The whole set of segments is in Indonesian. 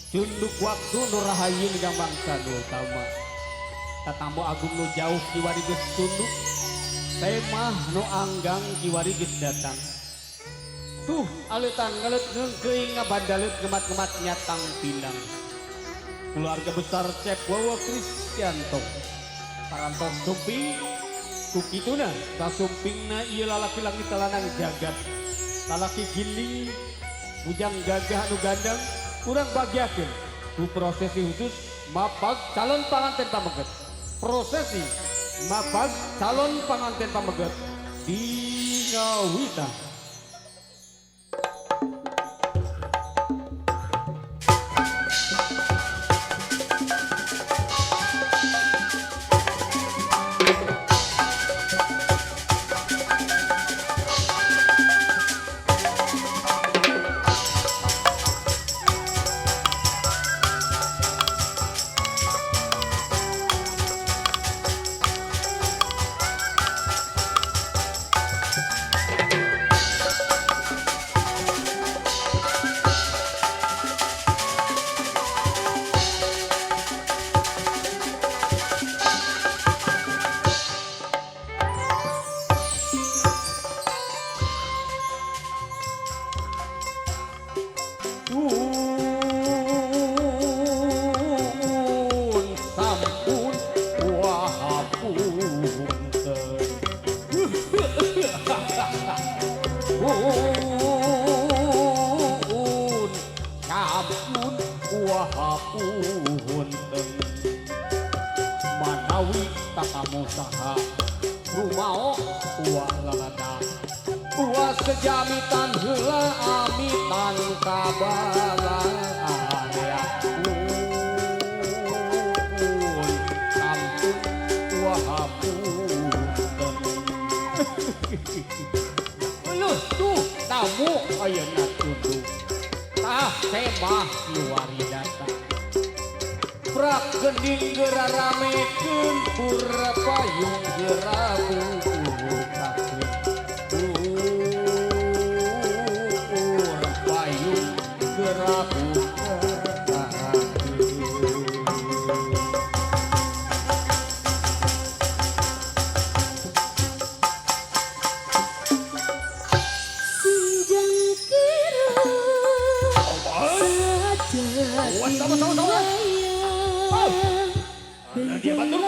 Cunduk waktu nu rahayu nu bangsa nu utama. Tatamu agung nu jauh kiwari geus tunduk. Temah nu anggang kiwari geus datang. Tuh aleutan ngaleut ngeungkeuing ngabadaleut gemat-gemat nyatang pindang. Keluarga besar Cep Wawa Kristianto. Parantos sumping kukituna sasumpingna ieu lalaki langit talanang jagat. Lalaki giling bujang gagah anu gandang urang bagiakeun ku prosesi khusus mapag calon panganten pameget. Prosesi mapag calon panganten pameget di Ngawita. Manawi tatamu saha rumao uah lalada uah sejamitan heula amitan kabalaan ya kampung uah hapunten Leuh tuh tamu ayeuna tunduk tah temah kiwari datang prak gending geura ramekeun pura payung geura bukakeun pura payung geura bukakeun Sinjang kira saja dia batur.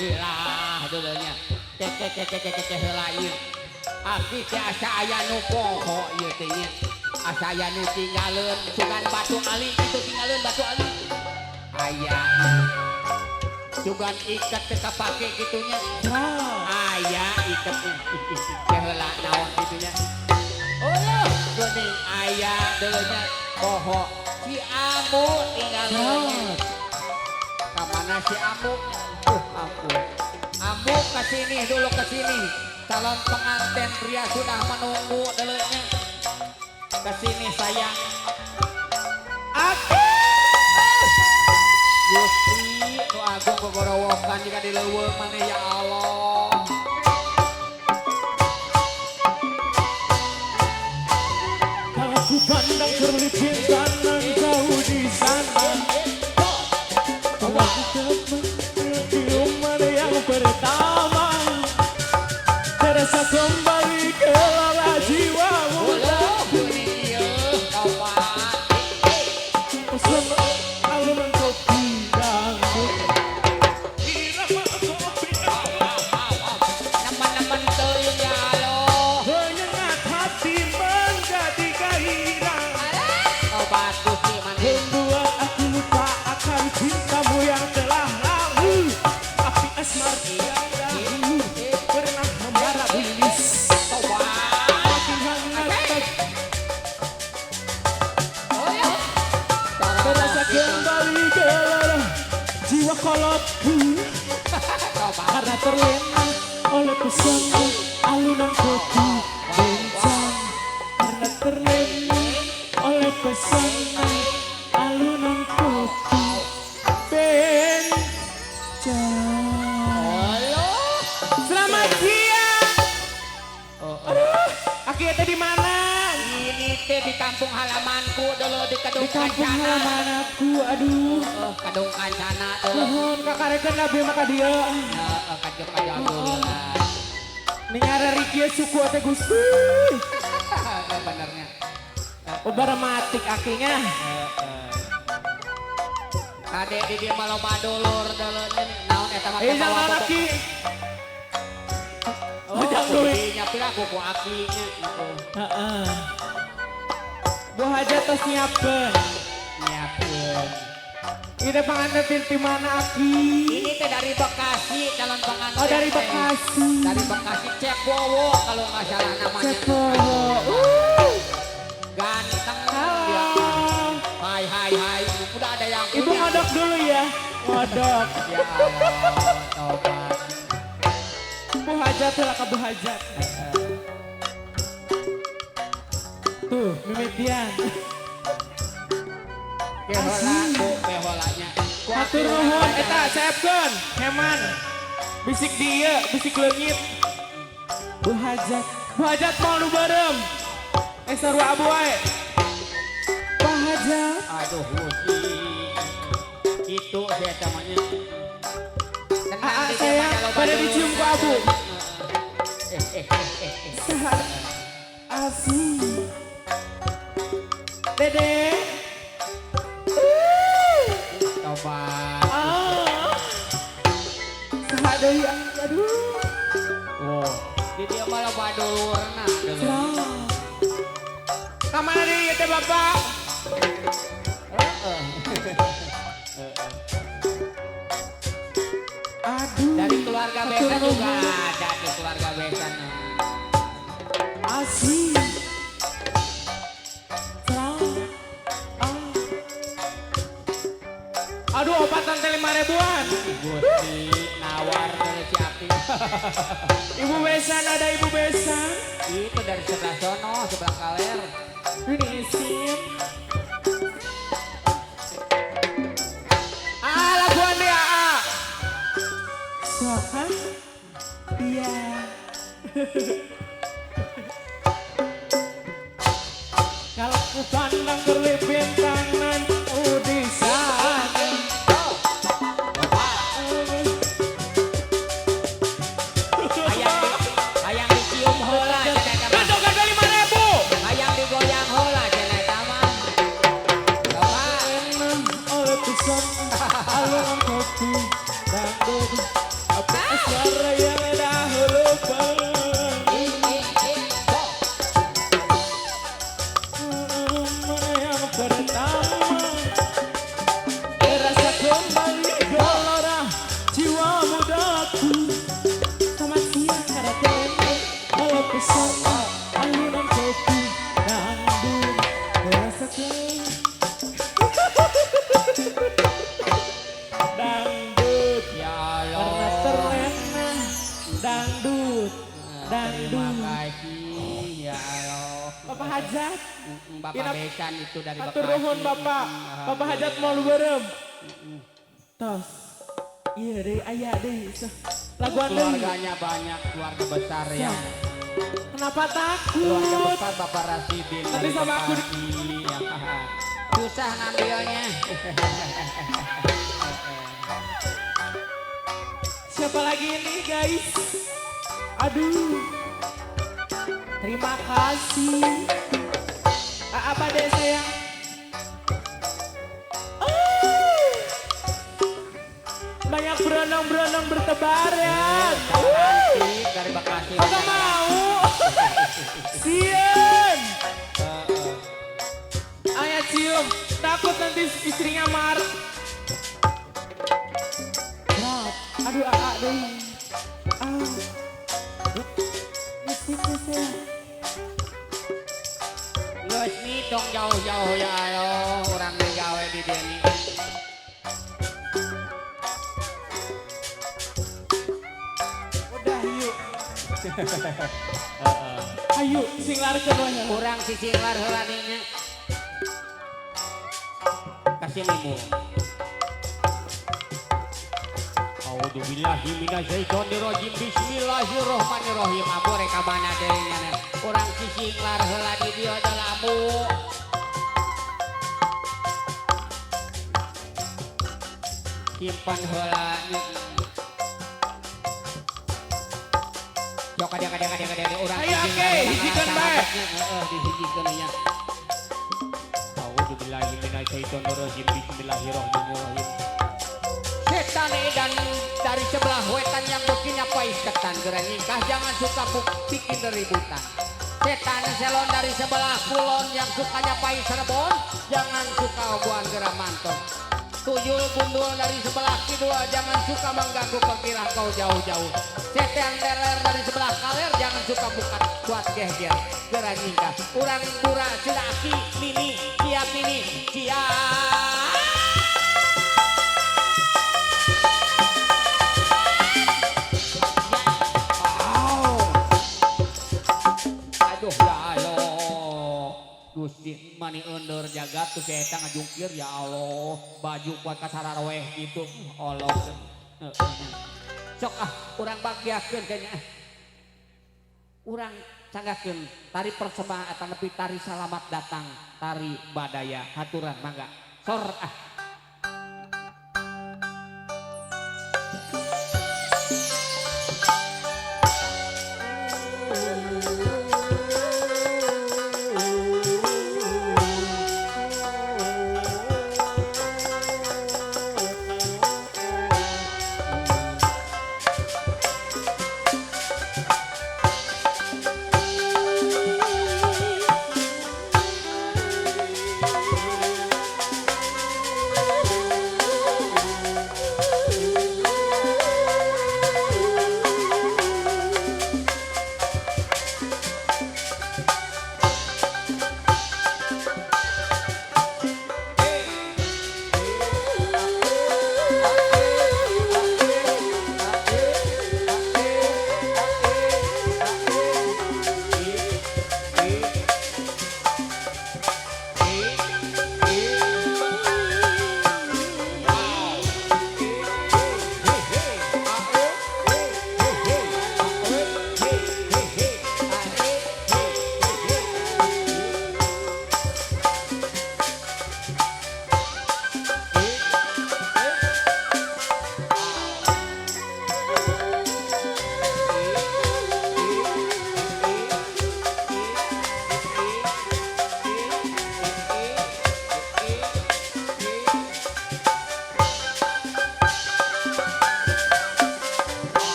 Alhamdulillah dulunya. Cek heula ieu. Abdi teh asa aya nu poho ieu teh nya. Asa aya nu tinggalin sugan batu ali itu tinggalin batu ali. Aya. Sugan iket teh kapake kitunya. Aya iketnya. Teh heula naon kitunya. Oh, geuning aya dulunya poho. Si Amu tinggalin. Ka mana si Amu? Ampun. Amu kesini dulu kesini. Calon pengantin pria sudah menunggu dulunya. Kesini sayang. Aki. Gusti nu agung gogorowokan jika dileuweung maneh ya Allah. Kalau ku pandang kerlip cinta nan jauh di sana, aku cium mana yang pertama, terasa kembali ke lara jiwa muda. Pesan alunan kopi dangdut, irama kopi dangdut, Nemen-nemen teuing ya Allah. menyengat hati menjadi gairah. Obat Gusti maneh. Membuat aku lupa akan cintamu yang telah lalu. Api asmara yang dahulu pernah membara bilis. Makin hangat terasa kembali gelora jiwa kolotku karena terlena oleh pesona alunan kopi bencang. Karena terlena oleh pesona alunan kopi bencang. Selamat siang. Aduh, Aki teh di mana? Ini teh di kampung halamanku dulu di Kedung Di kampung Kancana. halaman aku. Aduh, Kedung Kancana dulu. mohon kakarekan nabi maka dia. Kajep-kajep dulu lah. Ningara Rikia suku teh Gusti. Benernya. Ubara matik akinya. Ade di dia malah badulur dulu naon eta mah Jangan Aki. Oh, jangan duit. kudinya pira kuku akinya. Heeh. Bu hajat tos nyiapkeun. Nyiapkeun. Ide pangantin di mana Aki? Ini teh dari Bekasi calon pengantin. Oh dari teh. Bekasi. Dari Bekasi Cepowo kalau nggak salah namanya. Cepowo. Ganteng dia. Halo. Hai. Udah ada yang Ibu punya. ngodok dulu ya. Ngodok. Ya Allah, tobat. Bu hajat lah ke Bu hajat. Tuh, mimitian. Kehola, bu, keholanya. Hatur nuhun eta saepkeun, heman. Bisik dia, bisik leungit. Bu hajat mau nu bareng. Sarua abu wae. Pak hajat. Aduh, Gusti. Itu saya namanya. Saya pada dicium ku abu. Sehat. Asih. Dede. Tobat. Sehat deui aduh. Oh, di dia malah badulurna. Cerah. Kamana deui teh Bapak? Aduh. Dari keluarga besan juga ada di keluarga besan. Asih. Cerah. Aduh opatan teh 5.000-an. Gusti nawar dari si Api. Ibu besan ada ibu besan. Itu dari sebelah sono, sebelah kaler. Ini isin. Laguan dia Soha. Iya. Kalau ku pandang kerlip bintang nan di sana. Hayang dicium heula cenah eta mah. Gandokan ke 5.000. Hayang digoyang heula cenah eta mah. Bapak, Oleh pesan alunan kopi dangdut. Terima Dangdut. kasih ya Allah. Bapak Hajat. Bapak Ina- Besan itu dari Atur Bekasi. nuhun Bapak. Bapak Hajat mau lu berem. Tos. Iya deh, ayah deh. Laguan deh. Keluarganya banyak, keluarga besar ya. Kenapa Keluarga takut? besar Bapak Rasidin Tapi dari sama aku Bekasi. Ya. Susah ngambilnya. Siapa lagi ini guys? Aduh. Terima kasih. Apa deh sayang? Banyak berenang-berenang bertebaran. Cantik dari Bekasi. Kagak mau. Sieun. Ayah cium. Takut nanti istrinya marah. Berat. Aduh, deh. Geus nih dong jauh-jauh ya Allah, orang gawe di Deni. Udah yuk. Ayo, singlar keduanya. Kurang sisinglar heula dinya. Kasih mimo. A'udzubillahi minasyaitonirrajim. Bismillahirrahmanirrahim. Abu reka mana deui nya. Kurang sisinglar heula di dieu adalah abu. Simpan heula. Jok kadang urang Ayo, oke, hijikeun bae. dihijikeun nya. A'udzubillahi minasyaitonirrajim. Bismillahirrahmanirrahim. Setan edan dari sebelah wetan yang bikinnya pais ketan geran nikah jangan suka bikin keributan. Setan selon dari sebelah kulon yang sukanya pais rebon jangan suka obuan geram manton. Tuyul gundul dari sebelah kidul jangan suka mengganggu perkiraan kau jauh-jauh. Setan teler dari sebelah kaler jangan suka bukan buat geger geran nikah. Urang dura cilaki mini siap mini siap. Aduh ya Allah. Gusti mani ender jagat tuh saya ngajungkir ya Allah. Baju kuat kasararaweh gitu. Allah. Sok urang bagiakeun kayaknya. Urang canggakeun tari persembahan atau nepi tari selamat datang, tari badaya haturan mangga. Sor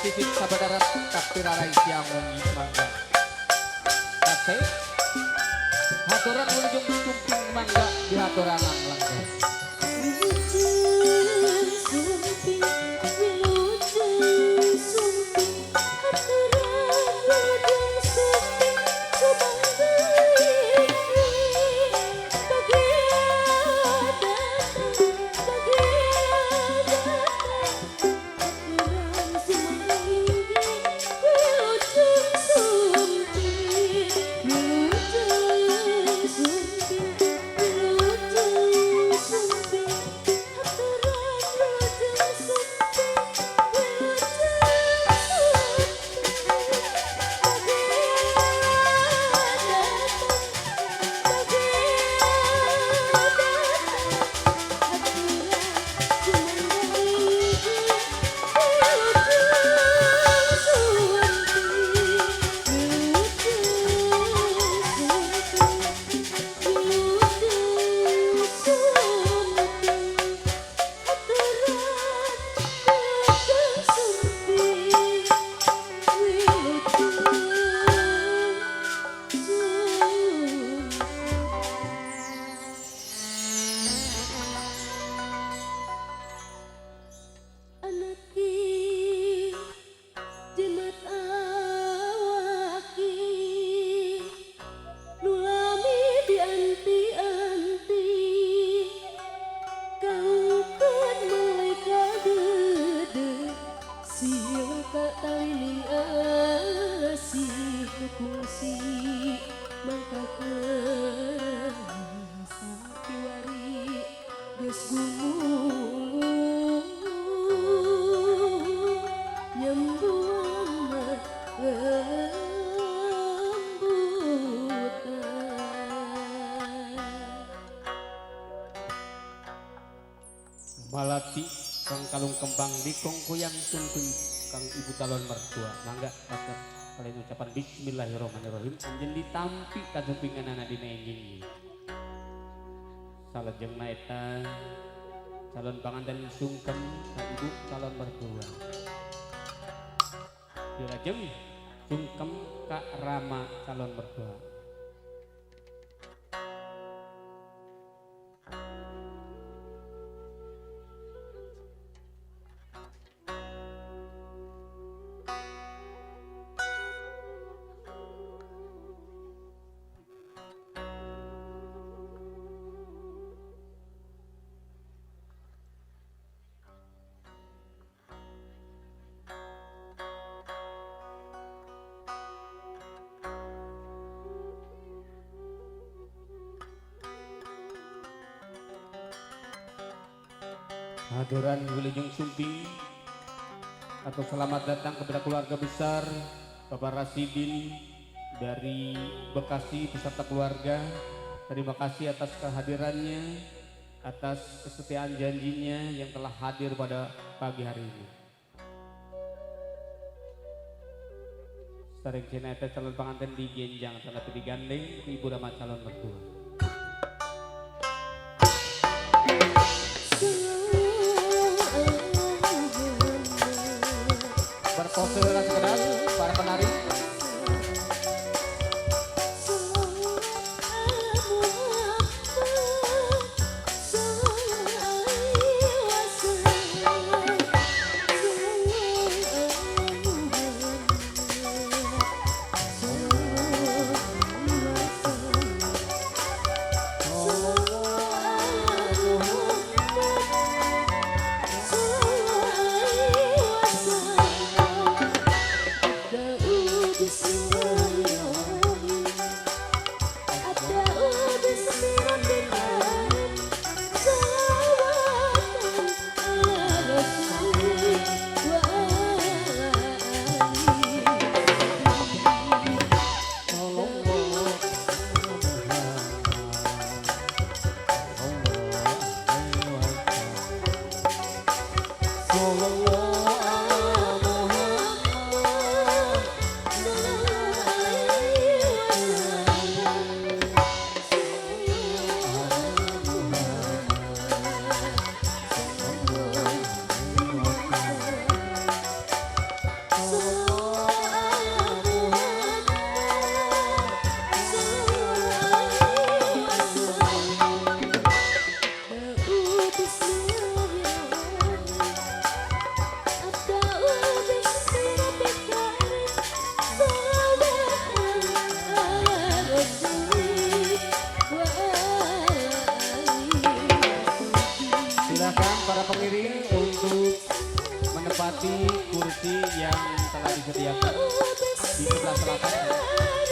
titip sabadarat kapirarai siang wengi mangga. Kate haturan ujung tumping mangga di haturanang langga. tak tali asih kekungsi maka sakiwari geus gumulung nyembuhan Malati kang kalung kembang dikong kuyang sungkun kang ibu calon mertua mangga kasar kalian ucapan bismillahirrahmanirrahim anjeun ditampi kajumpingan anak dina enjing salajengna eta calon panganten sungkem ka ibu calon mertua dilajeng sungkem ka rama calon mertua. Hadiran Wilujeng Sumping atau selamat datang kepada keluarga besar Bapak Rasidin dari Bekasi beserta keluarga. Terima kasih atas kehadirannya, atas kesetiaan janjinya yang telah hadir pada pagi hari ini. Sareng cina eta calon panganten digenjang tetapi digandeng ke ibu rama calon mertua. Berpose dengan keras para penari. Silakan para pengiring untuk menempati kursi yang telah disediakan di sebelah selatan.